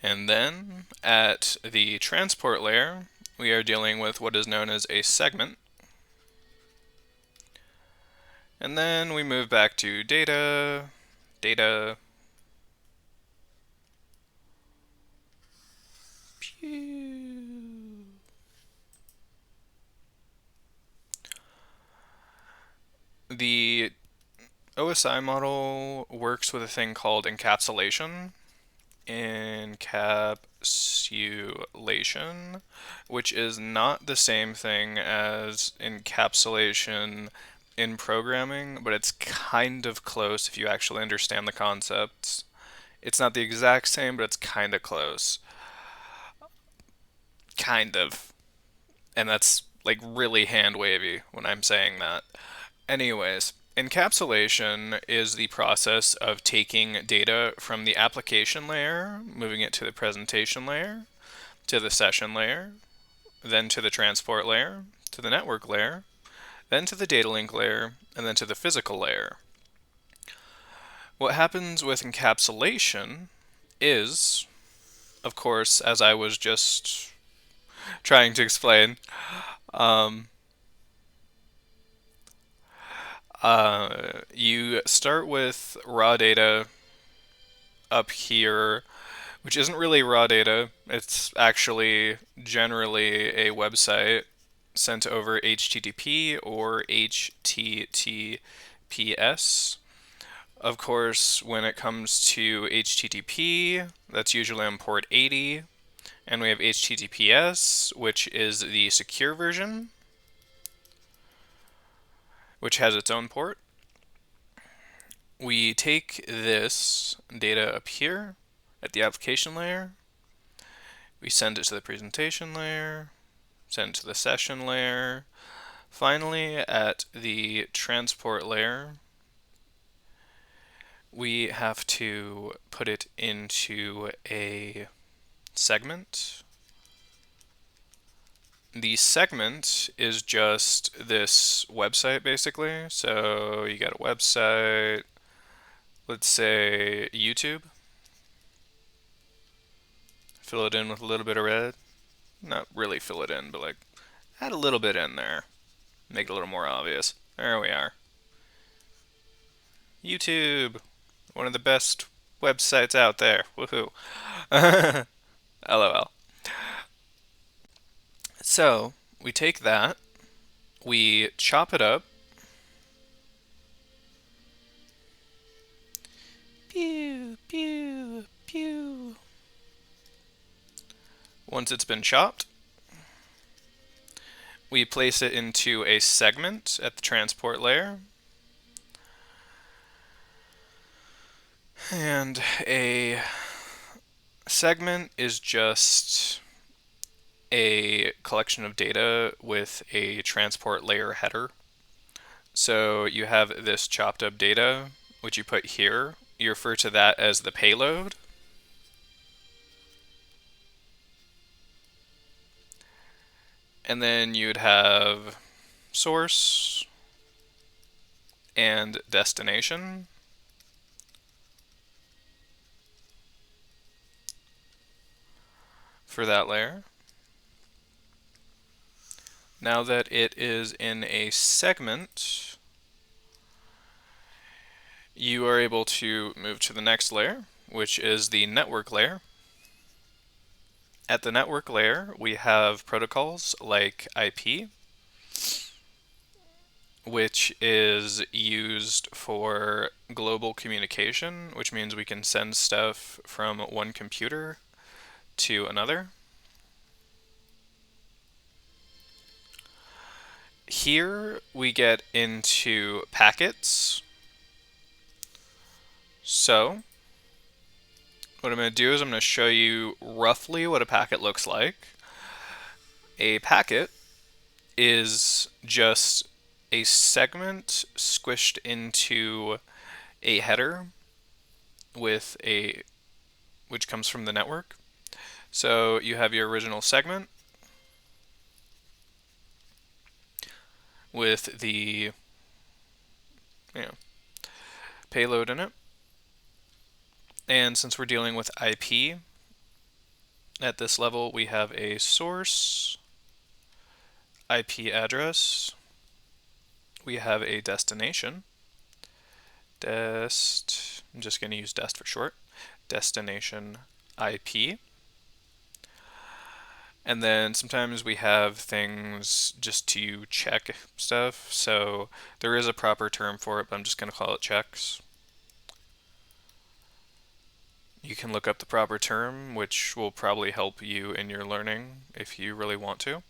And then at the transport layer, we are dealing with what is known as a segment. And then we move back to data, data, pew. The OSI model works with a thing called encapsulation. Encapsulation, which is not the same thing as encapsulation in programming, but it's kind of close if you actually understand the concepts. It's not the exact same, but it's kind of close. Kind of. And that's like really hand wavy when I'm saying that. Anyways, encapsulation is the process of taking data from the application layer, moving it to the presentation layer, to the session layer, then to the transport layer, to the network layer, then to the data link layer, and then to the physical layer. What happens with encapsulation is, of course, as I was just trying to explain, um, you start with raw data up here, which isn't really raw data. It's actually generally a website sent over HTTP or HTTPS. Of course, when it comes to HTTP, that's usually on port 80, and we have HTTPS, which is the secure version, which has its own port. We take this data up here at the application layer, we send it to the presentation layer, send it to the session layer. Finally, at the transport layer, we have to put it into a segment. The segment is just this website basically. So you got a website, let's say YouTube. Fill it in with a little bit of red. Not really fill it in, but like add a little bit in there. Make it a little more obvious. There we are. YouTube, one of the best websites out there. Woohoo. LOL. So we take that, we chop it up. Pew, pew, pew. Once it's been chopped, we place it into a segment at the transport layer. And a segment is just a collection of data with a transport layer header. So you have this chopped up data, which you put here. You refer to that as the payload. And then you'd have source and destination. For that layer. Now that it is in a segment, you are able to move to the next layer, which is the network layer. At the network layer, we have protocols like IP, which is used for global communication, which means we can send stuff from one computer to another. Here we get into packets. So what I'm going to do is I'm going to show you roughly what a packet looks like. A packet is just a segment squished into a header with which comes from the network. So you have your original segment with the payload in it. And since we're dealing with IP, At this level, we have a source IP address. We have a destination. I'm just going to use dest for short. Destination IP. And then sometimes we have things just to check stuff. So there is a proper term for it, but I'm just going to call it checks. You can look up the proper term, which will probably help you in your learning if you really want to.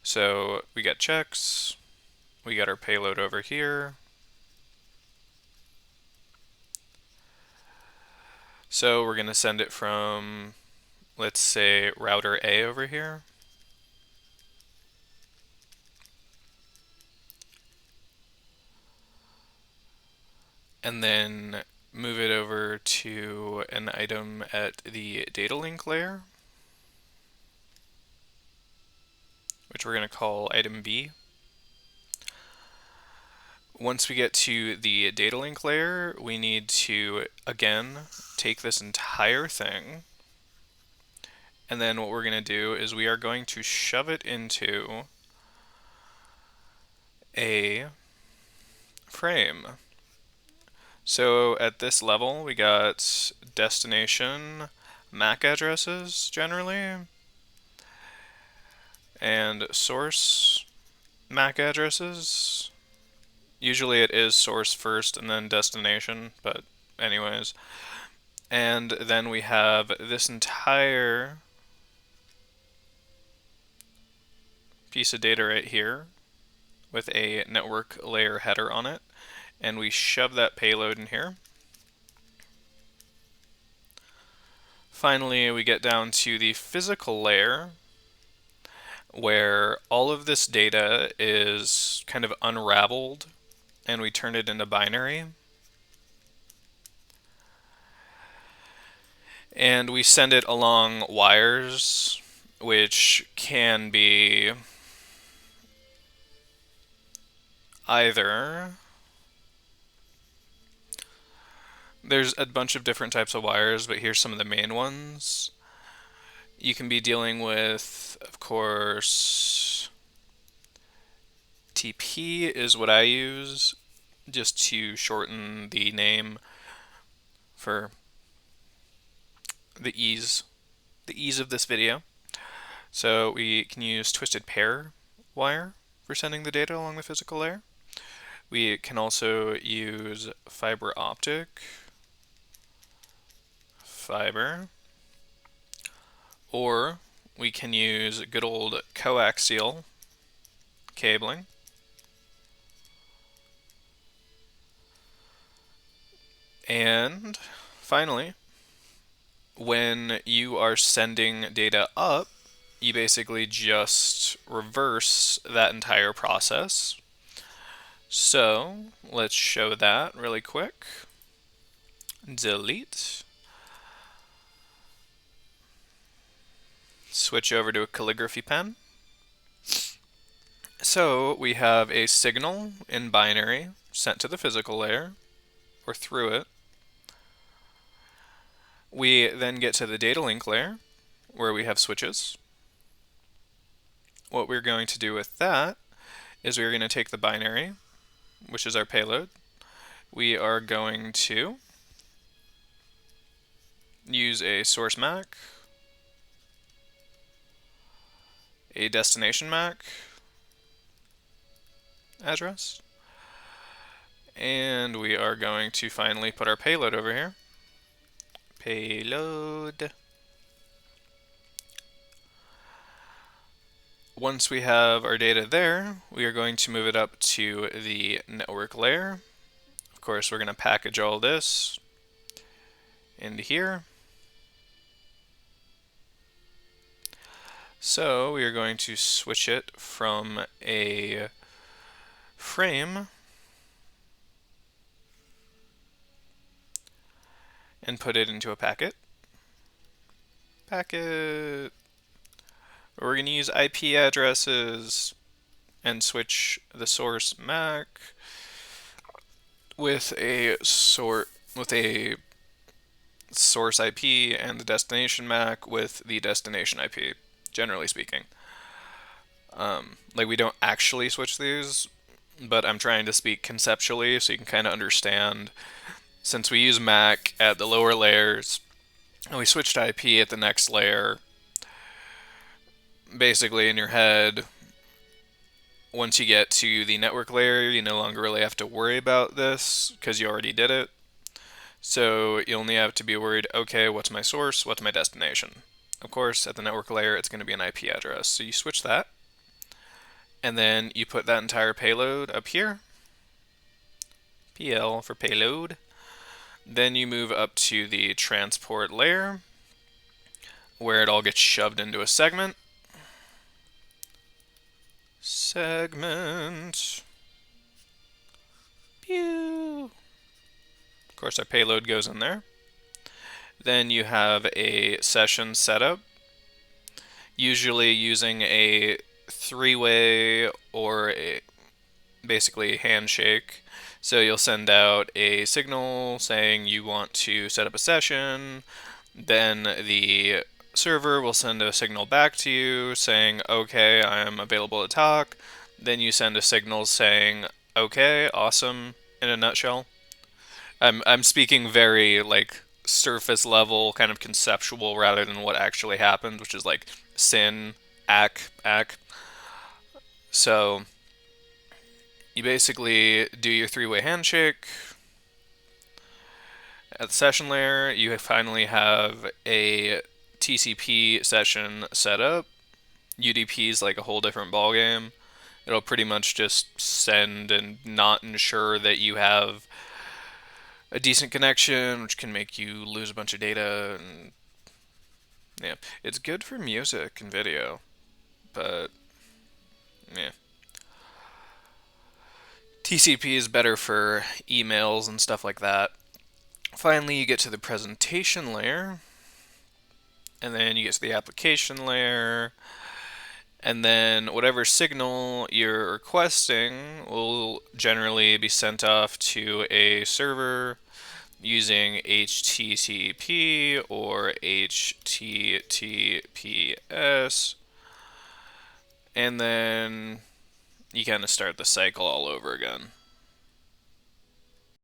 So we got checks, we got our payload over here. So we're going to send it from, let's say, router A over here. And then move it over to an item at the data link layer, which we're going to call item B. Once we get to the data link layer, we need to, again, take this entire thing, and then what we're going to do is we are going to shove it into a frame. So at this level, we got destination MAC addresses generally, and source MAC addresses. Usually it is source first and then destination, but anyways. And then we have this entire piece of data right here with a network layer header on it, and we shove that payload in here. Finally, we get down to the physical layer, where all of this data is kind of unraveled, and we turn it into binary. And we send it along wires, which can be either, there's a bunch of different types of wires, but here's some of the main ones. You can be dealing with, of course, TP is what I use, just to shorten the name for the ease of this video. So we can use twisted pair wire for sending the data along the physical layer. We can also use fiber optic, fiber, or we can use good old coaxial cabling. And finally, when you are sending data up, you basically just reverse that entire process. So let's show that really quick. Delete. Switch over to a calligraphy pen. So we have a signal in binary sent to the physical layer, or through it. We then get to the data link layer, where we have switches. What we're going to do with that is we're going to take the binary, which is our payload. We are going to use a source MAC, a destination MAC address, and we are going to finally put our payload over here. Payload. Once we have our data there, we are going to move it up to the network layer. Of course, we're going to package all this into here. So we are going to switch it from a frame and put it into a packet. Packet. We're going to use IP addresses and switch the source MAC with a source IP and the destination MAC with the destination IP, generally speaking. Like we don't actually switch these, but I'm trying to speak conceptually so you can kind of understand. Since we use MAC at the lower layers and we switch to IP at the next layer, basically in your head, once you get to the network layer, you no longer really have to worry about this because you already did it. So you only have to be worried, okay, what's my source? What's my destination? Of course, at the network layer, it's going to be an IP address. So you switch that, and then you put that entire payload up here, PL for payload. Then you move up to the transport layer, where it all gets shoved into a segment. Segment. Pew. Of course, our payload goes in there. Then you have a session setup, usually using a three-way or basically handshake. So you'll send out a signal saying you want to set up a session, then the server will send a signal back to you saying, okay, I am available to talk. Then you send a signal saying, okay, awesome, in a nutshell. I'm speaking very like surface level, kind of conceptual rather than what actually happened, which is like sin, ack. So you basically do your three-way handshake. At the session layer, you finally have a TCP session set up. UDP is like a whole different ballgame. It'll pretty much just send and not ensure that you have a decent connection, which can make you lose a bunch of data. And yeah, it's good for music and video, but yeah, TCP is better for emails and stuff like that. Finally, you get to the presentation layer, and then you get to the application layer, and then whatever signal you're requesting will generally be sent off to a server using HTTP or HTTPS, and then you kind of start the cycle all over again.